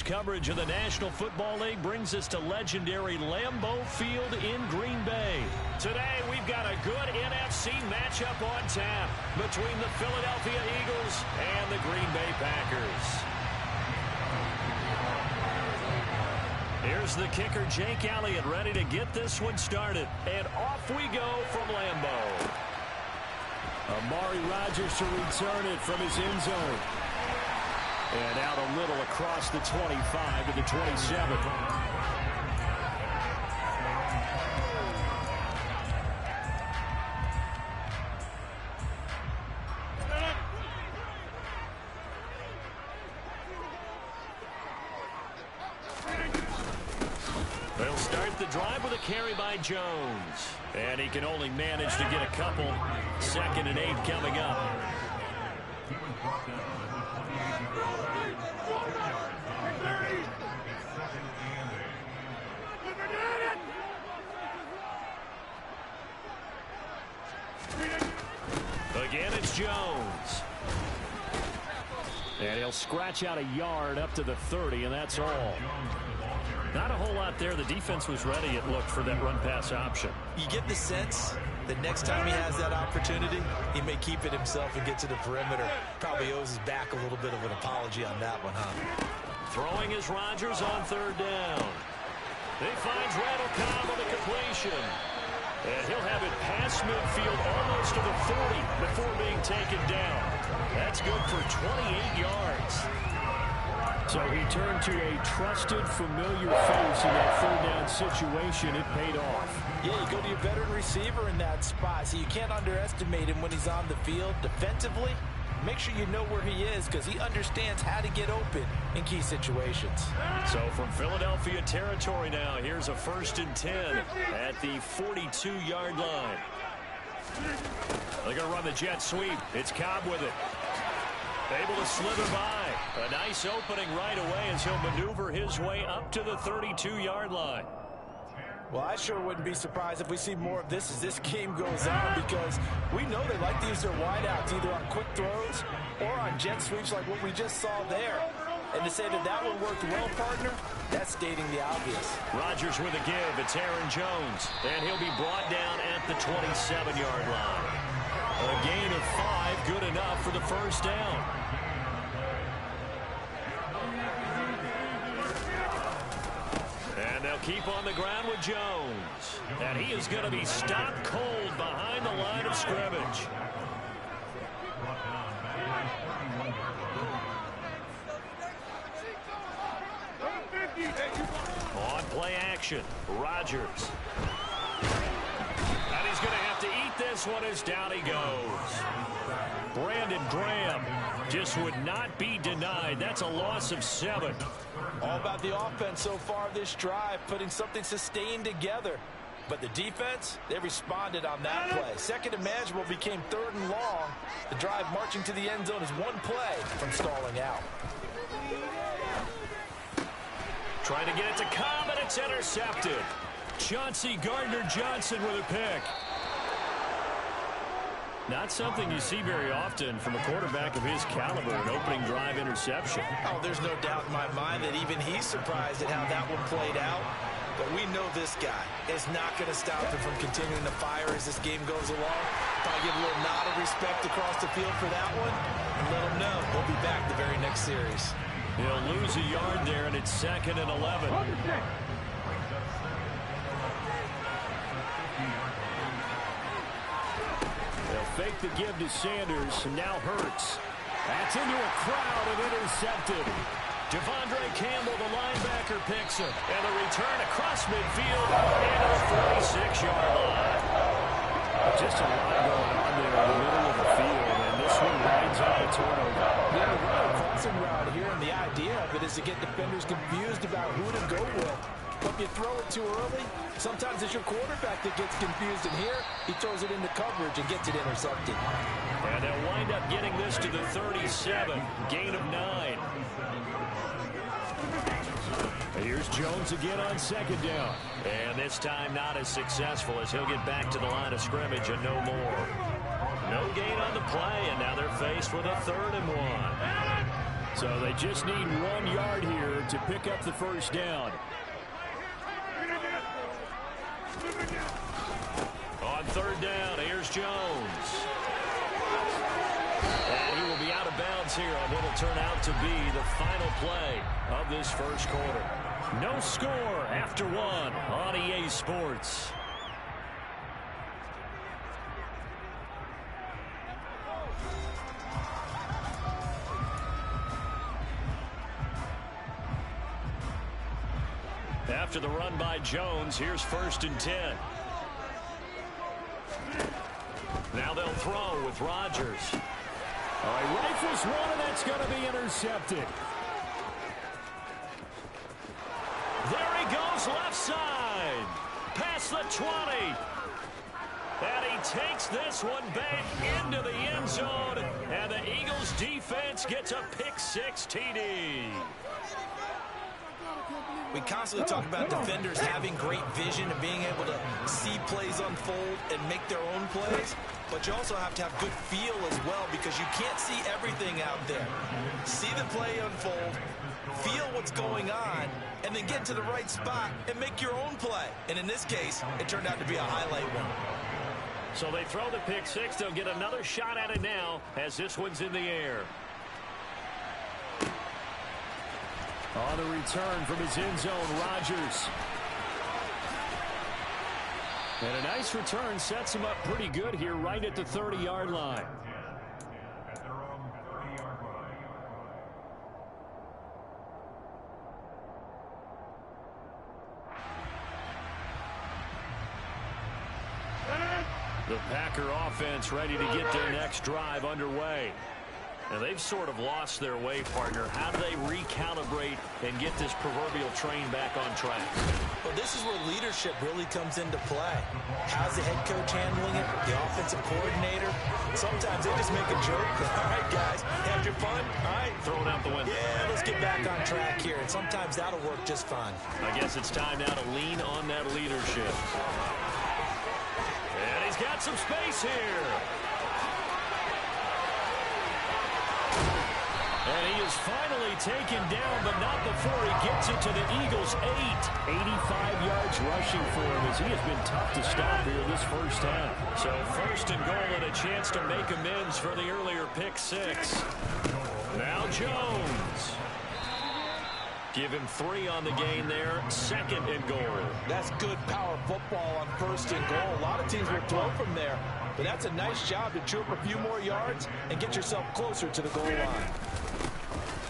ESPN's coverage of the National Football League brings us to legendary Lambeau Field in Green Bay. Today, we've got a good NFC matchup on tap between the Philadelphia Eagles and the Green Bay Packers. Here's the kicker, Jake Elliott, ready to get this one started. And off we go from Lambeau. Amari Rodgers to return it from his end zone. And out a little across the 25 to the 27. They'll start the drive with a carry by Jones. And he can only manage to get a couple. 2nd and 8 coming up. Again, it's Jones. And he'll scratch out a yard up to the 30, and that's all. Not a whole lot there. The defense was ready, it looked, for that run-pass option. You get the sense that next time he has that opportunity, he may keep it himself and get to the perimeter. Probably owes his back a little bit of an apology on that one, huh? Throwing is Rodgers on 3rd down. He finds Randall Cobb on the completion. And he'll have it past midfield almost to the 40 before being taken down. That's good for 28 yards. So he turned to a trusted, familiar face in that 3rd down situation. It paid off. Yeah, you go to your veteran receiver in that spot, so you can't underestimate him when he's on the field. Defensively, make sure you know where he is because he understands how to get open in key situations. So from Philadelphia territory now, here's a 1st and 10 at the 42-yard line. They're going to run the jet sweep. It's Cobb with it. Able to slither by. A nice opening right away as he'll maneuver his way up to the 32-yard line. Well, I sure wouldn't be surprised if we see more of this as this game goes on because we know they like to use their wideouts either on quick throws or on jet sweeps like what we just saw there. And to say that that one worked well, partner, that's stating the obvious. Rodgers with a give. It's Aaron Jones. And he'll be brought down at the 27-yard line. A gain of 5, good enough for the 1st down. And they'll keep on the ground with Jones. And he is going to be stopped cold behind the line of scrimmage. On play action, Rodgers. And he's going to have to eat this one as down he goes. Brandon Graham just would not be denied. That's a loss of 7. All about the offense so far this drive, putting something sustained together. But the defense, they responded on that play. 2nd and manageable became 3rd and long. The drive marching to the end zone is one play from stalling out. Trying to get it to Cobb, and it's intercepted. Chauncey Gardner-Johnson with a pick. Not something you see very often from a quarterback of his caliber, an opening drive interception. Oh, there's no doubt in my mind that even he's surprised at how that one played out. But we know this guy is not going to stop him from continuing to fire as this game goes along. Probably give a little nod of respect across the field for that one and let him know he'll be back the very next series. He'll lose a yard there, and it's 2nd and 11. They'll fake the give to Sanders, and now Hurts. That's into a crowd and intercepted. Devondre Campbell, the linebacker, picks him. And the return across midfield and the 46-yard line. Just a lot going on there in the middle of the field, and this one winds up a turnover. Yeah, we're a crossing route here, and the idea of it is to get defenders confused about who to go with. But if you throw it too early, sometimes it's your quarterback that gets confused, and here he throws it into coverage and gets it intercepted. And they'll wind up getting this to the 37, gain of 9. Here's Jones again on 2nd down. And this time not as successful as he'll get back to the line of scrimmage and no more. No gain on the play, and now they're faced with a 3rd and 1. So they just need 1 yard here to pick up the first down. On third down, here's Jones. And he will be out of bounds here on what will turn out to be the final play of this first quarter. No score after 1 on EA Sports. After the run by Jones, here's 1st and 10. Now they'll throw with Rodgers. All right, rifles one, and that's going to be intercepted. There he goes, left side. Past the 20. And he takes this one back into the end zone. And the Eagles defense gets a pick-6 TD. We constantly talk about defenders having great vision and being able to see plays unfold and make their own plays. But you also have to have good feel as well, because you can't see everything out there. See the play unfold, feel what's going on, and then get to the right spot and make your own play. And in this case, it turned out to be a highlight one. So they throw the pick-6. They'll get another shot at it now as this one's in the air. On the return from his end zone, Rodgers. And a nice return sets him up pretty good here right at the 30-yard line. The Packer offense ready to get their next drive underway. Now, they've sort of lost their way, partner. How do they recalibrate and get this proverbial train back on track? Well, this is where leadership really comes into play. How's the head coach handling it? The offensive coordinator? Sometimes they just make a joke. All right, guys, had your fun? All right. Throw it out the window. Yeah, let's get back on track here. And sometimes that'll work just fine. I guess it's time now to lean on that leadership. And he's got some space here. And he is finally taken down, but not before he gets it to the Eagles' 8. 85 yards rushing for him, as he has been tough to stop here this first half. So 1st and goal and a chance to make amends for the earlier pick-6. Now Jones. Give him 3 on the gain there. 2nd and goal. That's good power football on 1st and goal. A lot of teams will throw from there, but that's a nice job to chew up a few more yards and get yourself closer to the goal line.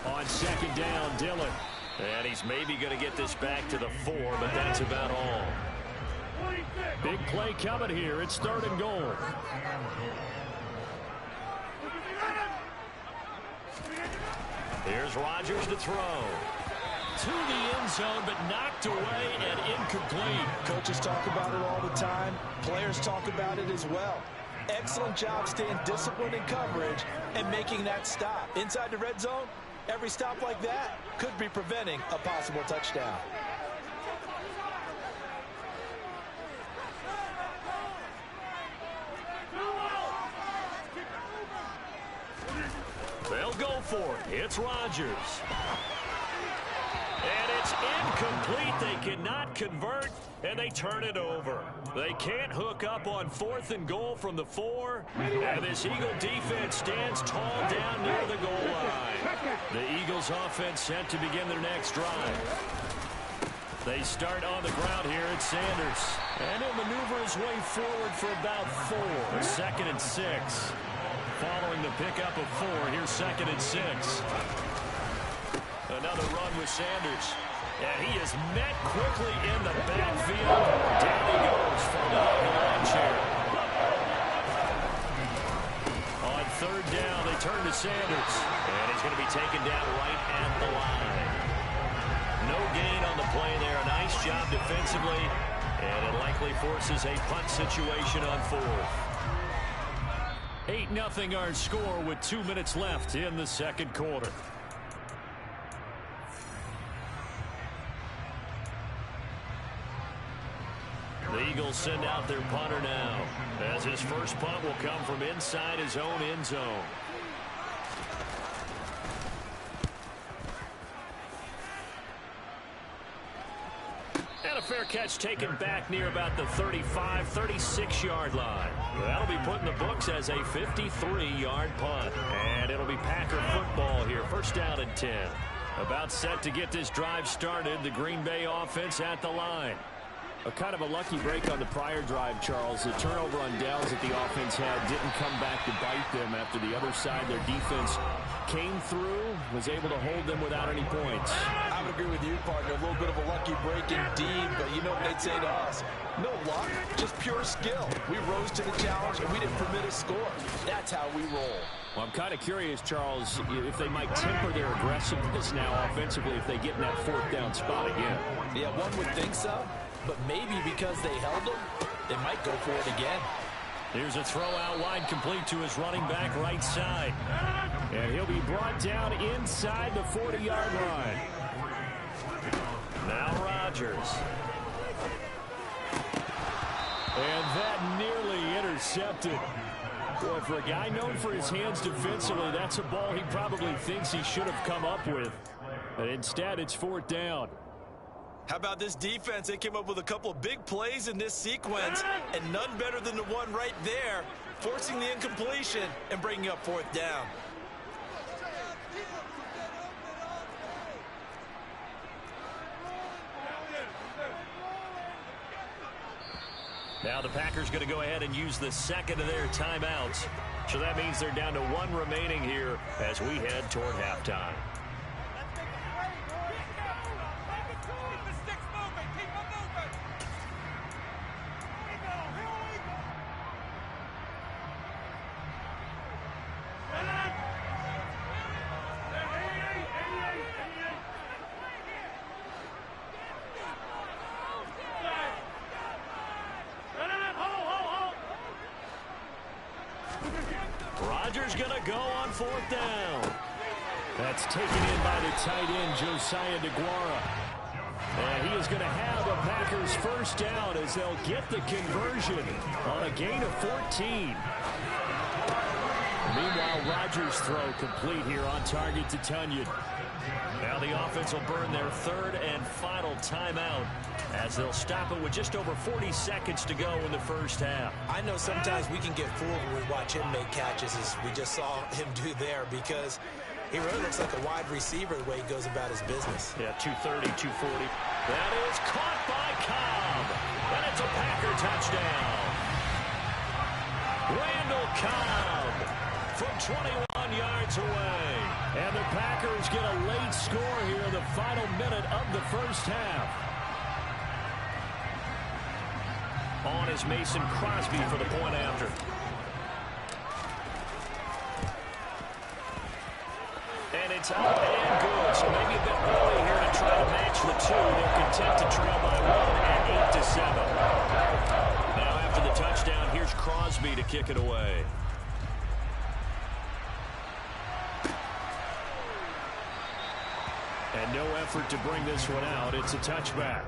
On 2nd down, Dillon. And he's maybe going to get this back to the 4, but that's about all. Big play coming here. It's 3rd and goal. Here's Rodgers to throw. To the end zone, but knocked away and incomplete. Coaches talk about it all the time. Players talk about it as well. Excellent job staying disciplined in coverage and making that stop. Inside the red zone, every stop like that could be preventing a possible touchdown. They'll go for it. It's Rodgers. And it's incomplete. They cannot convert, and they turn it over. They can't hook up on 4th and goal from the 4. And this Eagle defense stands tall down near the goal line. The Eagles offense set to begin their next drive. They start on the ground here at Sanders. And he'll maneuver his way forward for about 4. 2nd and 6. Following the pickup of 4, here's 2nd and 6. Another run with Sanders. And he is met quickly in the backfield. Down he goes, falling off the line chair. On 3rd down, they turn to Sanders. And he's going to be taken down right at the line. No gain on the play there. A nice job defensively. And it likely forces a punt situation on 4th. 8-0 our score with 2 minutes left in the 2nd quarter. The Eagles send out their punter now, as his first punt will come from inside his own end zone. And a fair catch taken back near about the 35, 36-yard line. That'll be put in the books as a 53-yard punt. And it'll be Packer football here. First down and 10. About set to get this drive started. The Green Bay offense at the line. A kind of a lucky break on the prior drive, Charles. The turnover on downs that the offense had didn't come back to bite them after the other side. Their defense came through, was able to hold them without any points. I would agree with you, partner. A little bit of a lucky break indeed, but you know what they'd say to us? No luck, just pure skill. We rose to the challenge, and we didn't permit a score. That's how we roll. Well, I'm kind of curious, Charles, if they might temper their aggressiveness now offensively if they get in that fourth down spot again. Yeah, one would think so. But maybe because they held him, they might go for it again. Here's a throw out wide, complete to his running back right side. And he'll be brought down inside the 40-yard line. Now Rodgers. And that nearly intercepted. Boy, for a guy known for his hands defensively, that's a ball he probably thinks he should have come up with. But instead, it's fourth down. How about this defense? They came up with a couple of big plays in this sequence, and none better than the one right there, forcing the incompletion and bringing up fourth down. Now the Packers going to go ahead and use the second of their timeouts. So that means they're down to one remaining here as we head toward halftime. Rodgers going to go on fourth down. That's taken in by the tight end, Josiah DeGuara. And he is going to have a Packers first down as they'll get the conversion on a gain of 14. Meanwhile, Rodgers' throw complete here on target to Tunyon. Now the offense will burn their third and final timeout as they'll stop it with just over 40 seconds to go in the first half. I know sometimes we can get fooled when we watch him make catches, as we just saw him do there, because he really looks like a wide receiver the way he goes about his business. Yeah, 230, 240. That is caught by Cobb. And it's a Packer touchdown. Randall Cobb from 21 yards away. And the Packers get a late score here in the final minute of the first half. On is Mason Crosby for the point after. And it's up and good. So maybe a bit early here to try to match the two. They're content to trail by one at 8-7. Now after the touchdown, here's Crosby to kick it away. And no effort to bring this one out. It's a touchback.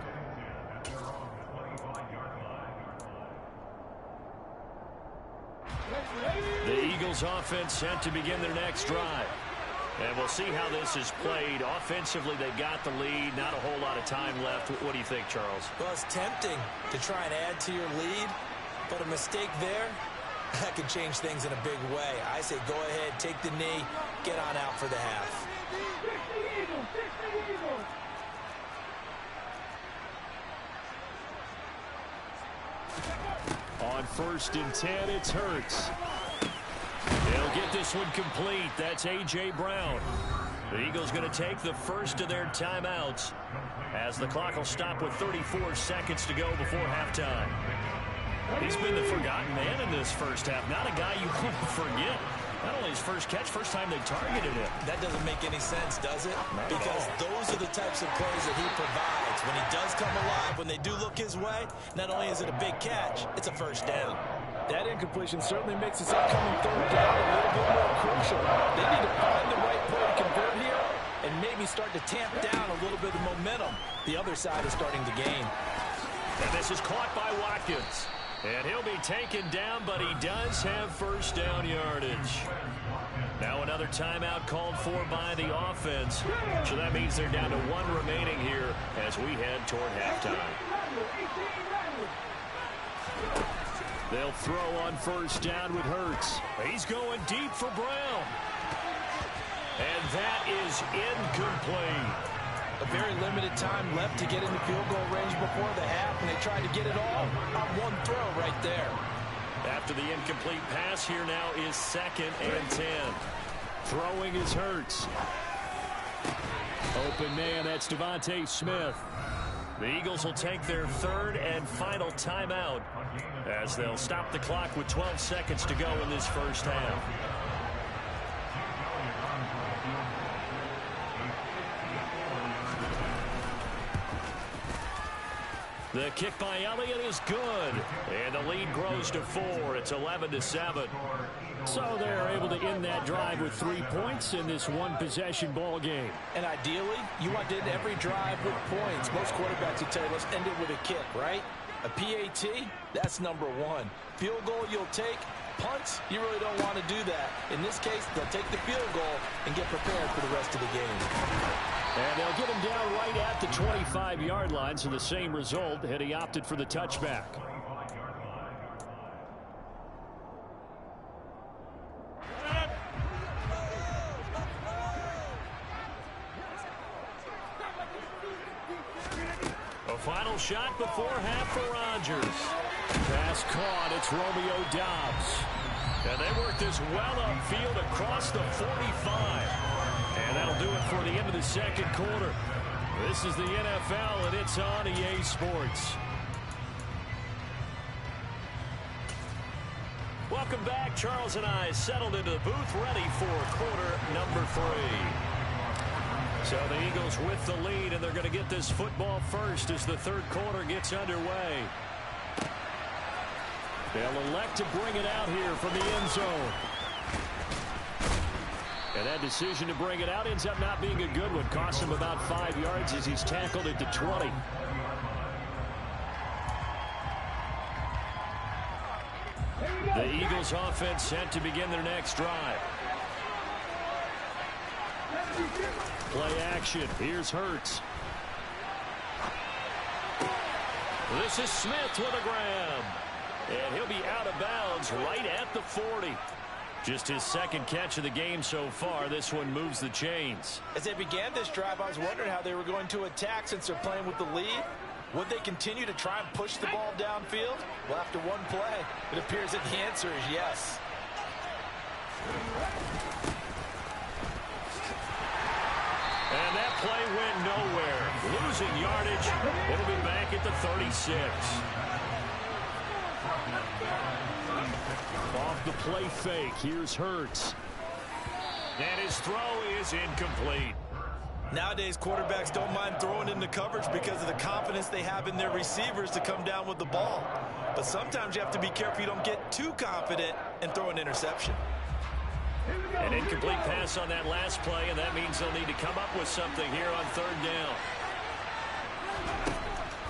The Eagles offense set to begin their next drive. And we'll see how this is played. Offensively, they got the lead. Not a whole lot of time left. What do you think, Charles? Well, it's tempting to try and add to your lead, but a mistake there, that could change things in a big way. I say go ahead, take the knee, get on out for the half. On first and 10, it's Hurts. They'll get this one complete. That's A.J. Brown. The Eagles going to take the first of their timeouts as the clock will stop with 34 seconds to go before halftime. He's been the forgotten man in this first half. Not a guy you want to forget. Not only his first catch, first time they targeted him. That doesn't make any sense, does it? Because those are the types of plays that he provides. When he does come alive, when they do look his way, not only is it a big catch, it's a first down. That incompletion certainly makes this upcoming third down a little bit more crucial. They need to find the right play to convert here and maybe start to tamp down a little bit of momentum. The other side is starting to gain. And this is caught by Watkins. And he'll be taken down, but he does have first down yardage. Now another timeout called for by the offense. So that means they're down to one remaining here as as we head toward halftime. They'll throw on first down with Hurts. He's going deep for Brown. And that is incomplete. A very limited time left to get into field goal range before the half, and they tried to get it all on one throw right there. After the incomplete pass, here now is 2nd and 10. Throwing is Hurts. Open man, that's Devontae Smith. The Eagles will take their 3rd and final timeout as they'll stop the clock with 12 seconds to go in this first half. The kick by Elliott is good, and the lead grows to 4. It's 11-7. So they're able to end that drive with 3 points in this one-possession ball game. And ideally, you want to end every drive with points. Most quarterbacks would tell you, let's end it with a kick, right? A PAT, that's number 1. Field goal you'll take. Punts, you really don't want to do that. In this case, they'll take the field goal and get prepared for the rest of the game. And they'll get him down right at the 25-yard line, so the same result had he opted for the touchback. A final shot before half for Rodgers. Pass caught. It's Romeo Doubs. And they work this well upfield across the 45. And that'll do it for the end of the second quarter. This is the NFL, and it's on EA Sports. Welcome back. Charles and I settled into the booth, ready for quarter number 3. So the Eagles with the lead, and they're going to get this football first as the third quarter gets underway. They'll elect to bring it out here from the end zone. And that decision to bring it out ends up not being a good one. Costs him about 5 yards as he's tackled at the 20. The Eagles offense set to begin their next drive. Play action. Here's Hurts. This is Smith with a grab. And he'll be out of bounds right at the 40. Just his 2nd catch of the game so far. This one moves the chains. As they began this drive, I was wondering how they were going to attack since they're playing with the lead. Would they continue to try and push the ball downfield? Well, after one play, it appears that the answer is yes. And that play went nowhere. Losing yardage. It'll be back at the 36. Off the play fake. Here's Hurts. And his throw is incomplete. Nowadays, quarterbacks don't mind throwing into coverage because of the confidence they have in their receivers to come down with the ball. But sometimes you have to be careful you don't get too confident and throw an interception. An incomplete pass on that last play, and that means they'll need to come up with something here on 3rd down.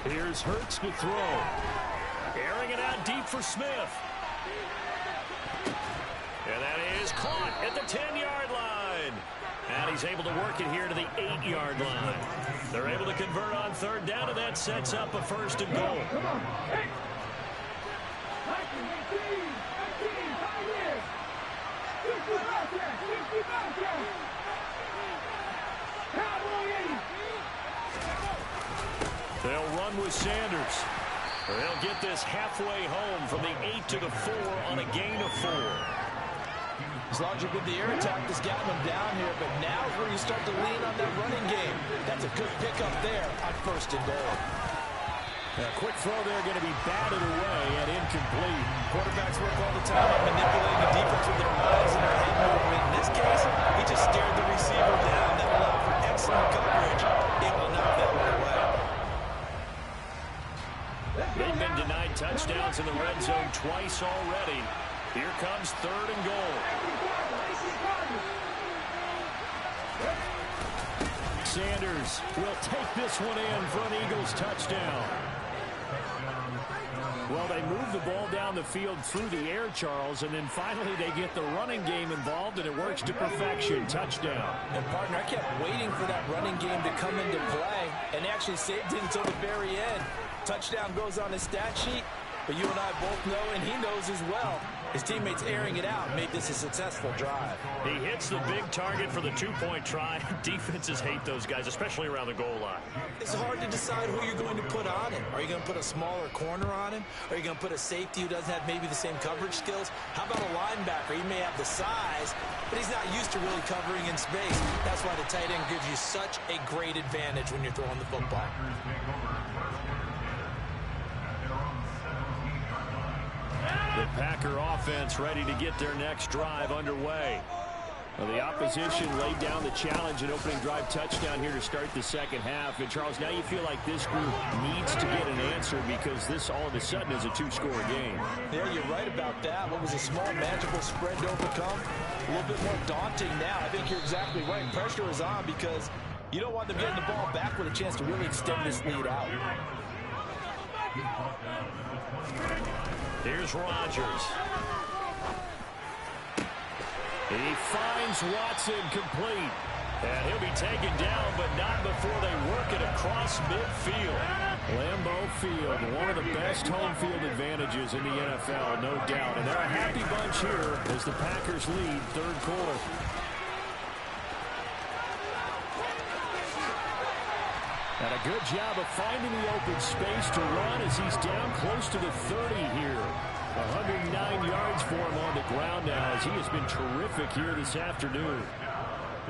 Here's Hurts to throw. Airing it out deep for Smith. And that is caught at the 10-yard line. And he's able to work it here to the 8-yard line. They're able to convert on 3rd down, and that sets up a 1st and goal. They'll run with Sanders. They'll get this halfway home from the 8 to the 4 on a gain of 4. His logic with the air attack has gotten him down here, but now is where you start to lean on that running game. That's a good pickup there on 1st and goal. A quick throw there going to be batted away and incomplete. Quarterbacks work all the time on manipulating the defense with their eyes and their head movement. In this case, he just stared the receiver down. That allowed for excellent coverage, able to knock that one away. They've been denied touchdowns in the red zone twice already. Here comes 3rd and goal. Sanders will take this one in for an Eagles touchdown. Well, they move the ball down the field through the air, Charles, and then finally they get the running game involved, and it works to perfection. Touchdown. And, partner, I kept waiting for that running game to come into play, and actually saved it until the very end. Touchdown goes on his stat sheet, but you and I both know, and he knows as well, his teammates airing it out made this a successful drive. He hits the big target for the two-point try. Defenses hate those guys, especially around the goal line. It's hard to decide who you're going to put on him. Are you going to put a smaller corner on him? Are you going to put a safety who doesn't have maybe the same coverage skills? How about a linebacker? He may have the size, but he's not used to really covering in space. That's why the tight end gives you such a great advantage when you're throwing the football. The Packer offense ready to get their next drive underway. Well, the opposition laid down the challenge and opening drive touchdown here to start the second half. And, Charles, now you feel like this group needs to get an answer because this all of a sudden is a two-score game. Yeah, you're right about that. What was a small, manageable spread to overcome? A little bit more daunting now. I think you're exactly right. Pressure is on because you don't want them getting the ball back with a chance to really extend this lead out. Here's Rodgers. He finds Watson complete. And he'll be taken down, but not before they work it across midfield. Lambeau Field, one of the best home field advantages in the NFL, no doubt. And they're a happy bunch here as the Packers lead third quarter. And a good job of finding the open space to run as he's down close to the 30 here. 109 yards for him on the ground now as he has been terrific here this afternoon.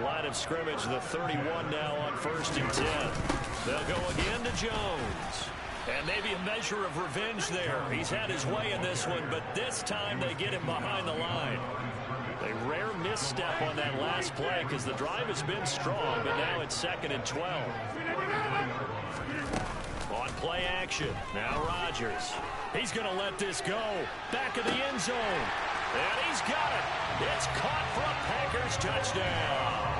Line of scrimmage, the 31 now on 1st and 10. They'll go again to Jones. And maybe a measure of revenge there. He's had his way in this one, but this time they get him behind the line. A rare misstep on that last play because the drive has been strong, but now it's 2nd and 12. On play action, now Rodgers. He's going to let this go. Back of the end zone. And he's got it. It's caught for a Packers touchdown.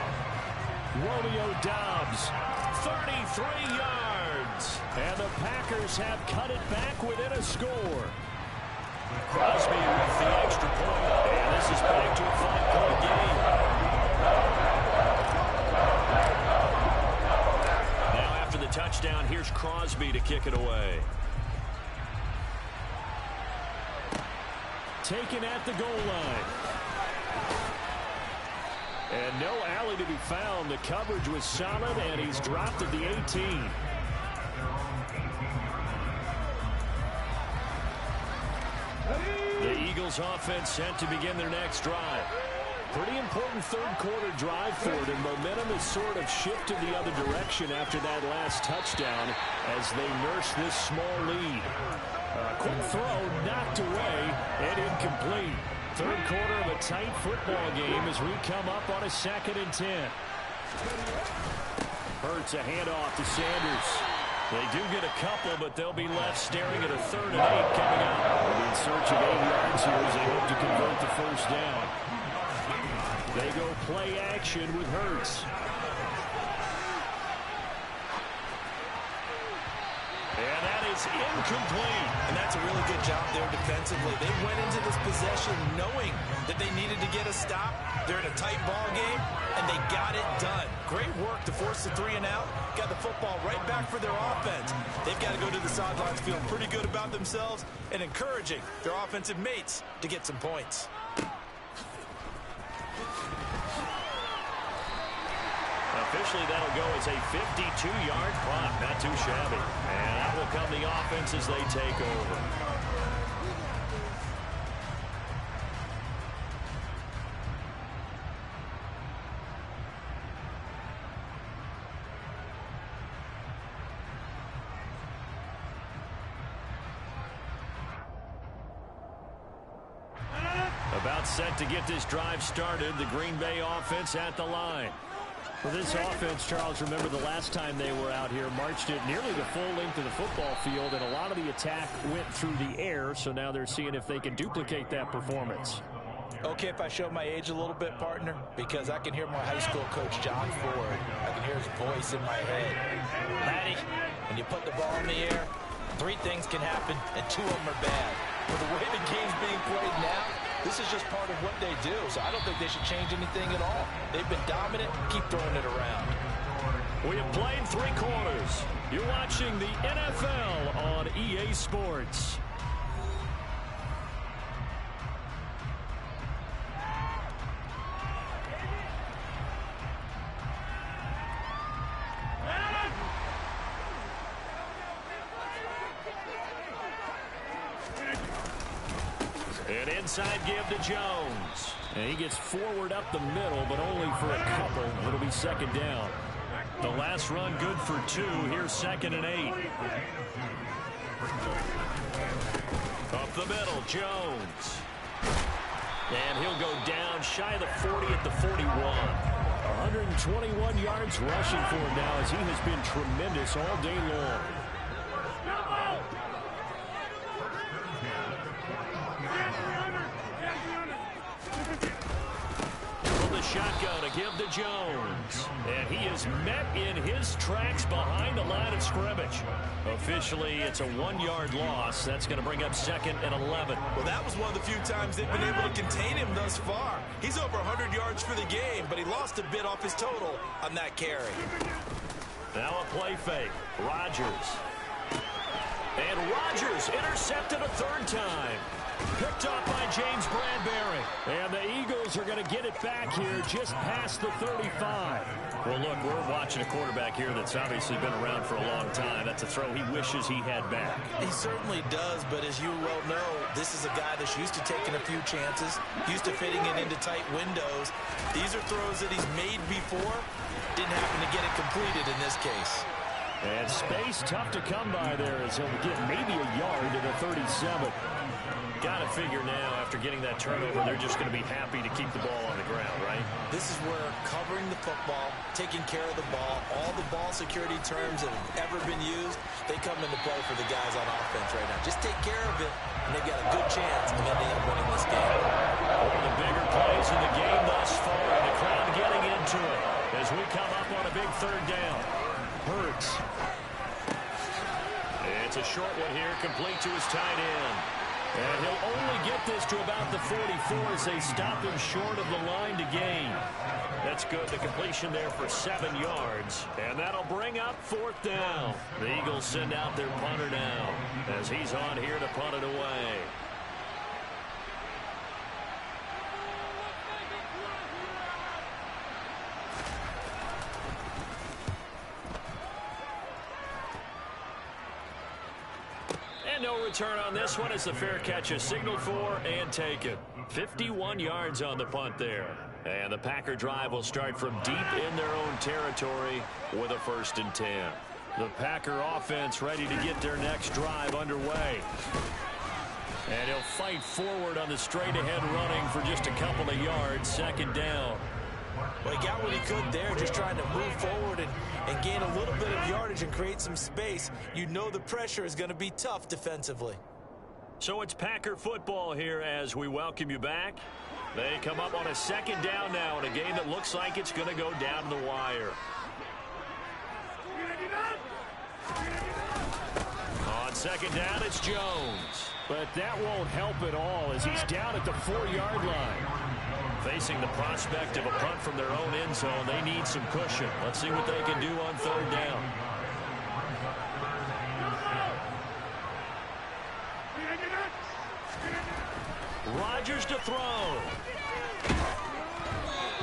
Romeo Doubs, 33 yards. And the Packers have cut it back within a score. Crosby with the extra point. And this is back to a 5-point game. Now after the touchdown, here's Crosby to kick it away. Taken at the goal line. And no alley to be found. The coverage was solid, and he's dropped at the 18. The Eagles offense set to begin their next drive. Pretty important third quarter drive for it, and momentum has sort of shifted the other direction after that last touchdown as they nurse this small lead. Quick throw knocked away and incomplete. Third quarter of a tight football game as we come up on a 2nd and 10. Hurts a handoff to Sanders. They do get a couple, but they'll be left staring at a 3rd and 8 coming up. They'll be in search of 8 yards here as they hope to convert the first down. They go play action with Hurts. And that is incomplete. And that's a really good job there defensively. They went into this possession knowing that they needed to get a stop. They're in a tight ball game, and they got it done. Great work to force the 3 and out. Got the football right back for their offense. They've got to go to the sidelines feeling pretty good about themselves and encouraging their offensive mates to get some points. Officially, that'll go as a 52-yard punt. Not too shabby. And out will come the offense as they take over. About set to get this drive started. The Green Bay offense at the line. For this offense, Charles, remember the last time they were out here, marched it nearly the full length of the football field, and a lot of the attack went through the air, so now they're seeing if they can duplicate that performance. Okay, if I show my age a little bit, partner, because I can hear my high school coach, John Ford. I can hear his voice in my head. Laddie, when you put the ball in the air, Three things can happen, and two of them are bad. But the way the game's being played now, this is just part of what they do, so I don't think they should change anything at all. They've been dominant. Keep throwing it around. We have played 3 quarters. You're watching the NFL on EA Sports. An inside give to Jones. And he gets forward up the middle, but only for a couple. It'll be second down. The last run good for 2. Here's 2nd and 8. Up the middle, Jones. And he'll go down shy of the 40 at the 41. 121 yards rushing for him now as he has been tremendous all day long. Shotgun to give to Jones. And he is met in his tracks behind the line of scrimmage. Officially, it's a 1-yard loss. That's going to bring up 2nd and 11. Well, that was one of the few times they've been able to contain him thus far. He's over 100 yards for the game, but he lost a bit off his total on that carry. Now a play fake. Rodgers. And Rodgers intercepted a 3rd time. Picked up by James Bradbury. And the Eagles are going to get it back here just past the 35. Well, look, we're watching a quarterback here that's obviously been around for a long time. That's a throw he wishes he had back. He certainly does, but as you well know, this is a guy that's used to taking a few chances, used to fitting it into tight windows. These are throws that he's made before. Didn't happen to get it completed in this case. And space tough to come by there as he'll get maybe a yard to the 37. Got to figure now, after getting that turnover, they're just going to be happy to keep the ball on the ground, right? This is where covering the football, taking care of the ball, all the ball security terms that have ever been used, they come into play for the guys on offense right now. Just take care of it, and they've got a good chance of ending up winning this game. One of the bigger plays in the game thus far, and the crowd getting into it as we come up on a big 3rd down. Hurts. It's a short one here, complete to his tight end. And he'll only get this to about the 44 as they stop him short of the line to gain. That's good. The completion there for 7 yards. And that'll bring up 4th down. The Eagles send out their punter now as he's on here to punt it away. No return on this one as the fair catch is signaled for and taken. 51 yards on the punt there. And the Packer drive will start from deep in their own territory with a 1st and 10. The Packer offense ready to get their next drive underway. And he'll fight forward on the straight-ahead running for just a couple of yards. 2nd down. Well, he got what he could there, just trying to move forward and gain a little bit of yardage and create some space. You know the pressure is going to be tough defensively. So it's Packer football here as we welcome you back. They come up on a 2nd down now in a game that looks like it's going to go down to the wire. On 2nd down, it's Jones. But that won't help at all as he's down at the 4-yard line. Facing the prospect of a punt from their own end zone, they need some cushion. Let's see what they can do on 3rd down. Rodgers to throw.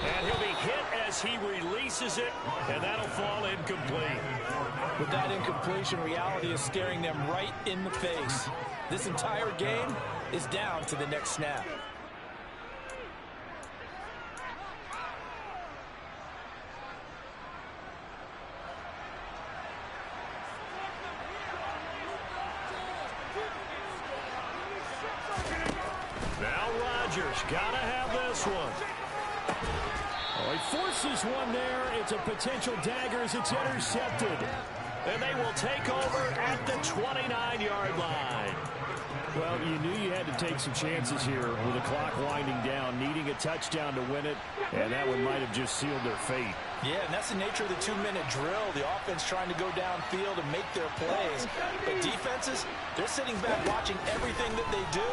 And he'll be hit as he releases it, and that'll fall incomplete. With that incompletion, reality is staring them right in the face. This entire game is down to the next snap. Gotta have this one. Oh, he forces one there. It's a potential dagger as it's intercepted. And they will take over at the 29-yard line. Well, you knew you had to take some chances here with the clock winding down, needing a touchdown to win it, and that one might have just sealed their fate. Yeah, and that's the nature of the 2-minute drill. The offense trying to go downfield and make their plays. But defenses, they're sitting back watching everything that they do,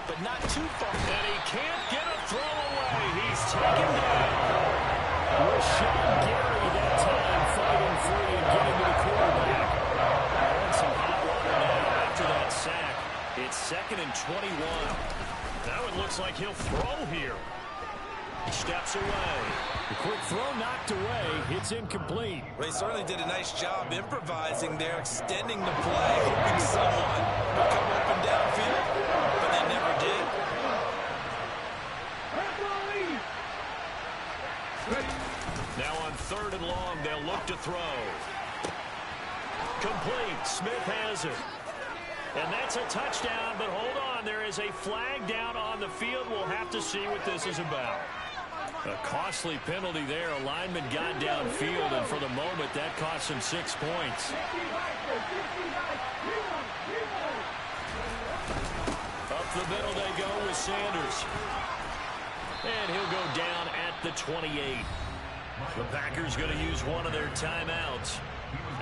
but not too far. And he can't get a throw away. He's taken down. Rashawn Gary that time fighting free and getting to the quarterback. And some hot water now after that sack. It's 2nd and 21. Now it looks like he'll throw here. Steps away. The quick throw knocked away. It's incomplete. They certainly did a nice job improvising there, extending the play, hoping someone would come open downfield, but they never did. Now on 3rd and long, they'll look to throw. Complete. Smith has it. And that's a touchdown, but hold on. There is a flag down on the field. We'll have to see what this is about. A costly penalty there. A lineman got downfield, and for the moment, that cost him 6 points. Up the middle they go with Sanders. And he'll go down at the 28. The Packers going to use one of their timeouts,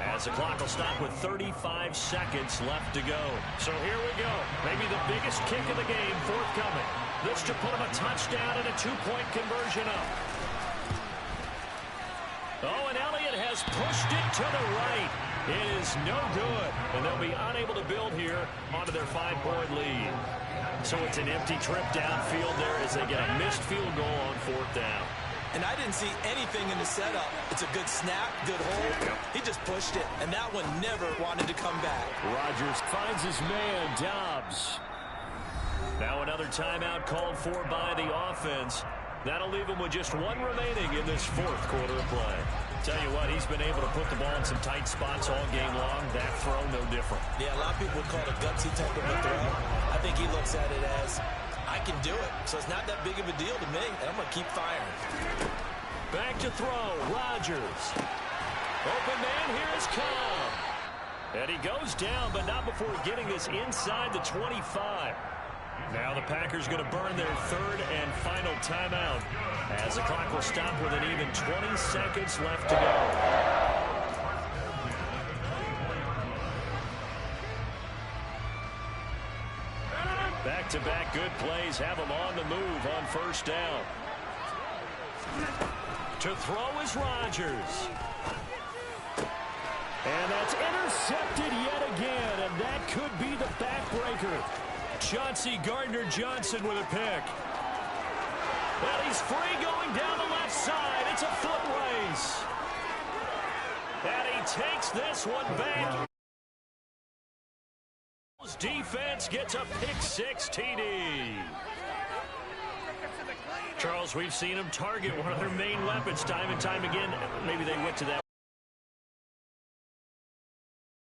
as the clock will stop with 35 seconds left to go. So here we go. Maybe the biggest kick of the game forthcoming. This to put him a touchdown and a 2-point conversion up. Oh, and Elliott has pushed it to the right. It is no good. And they'll be unable to build here onto their 5-point lead. So it's an empty trip downfield there as they get a missed field goal on 4th down. And I didn't see anything in the setup. It's a good snap, good hold. He just pushed it, and that one never wanted to come back. Rodgers finds his man, Dobbs. Now another timeout called for by the offense. That'll leave him with just one remaining in this 4th quarter of play. Tell you what, he's been able to put the ball in some tight spots all game long. That throw, no different. Yeah, a lot of people would call it a gutsy type of a throw. I think he looks at it as, I can do it. So it's not that big of a deal to me, and I'm going to keep firing. Back to throw, Rodgers. Open man, here is Cobb. And he goes down, but not before getting this inside the 25. Now the Packers going to burn their 3rd and final timeout, as the clock will stop with an even 20 seconds left to go. Back-to-back good plays have them on the move on 1st down. To throw is Rodgers. And that's intercepted yet again, and that could be the backbreaker. Chauncey Gardner-Johnson with a pick. Well, he's free going down the left side. It's a foot race. And he takes this one back. Defense gets a pick-6 TD. Charles, we've seen him target one of their main weapons time and time again. Maybe they went to that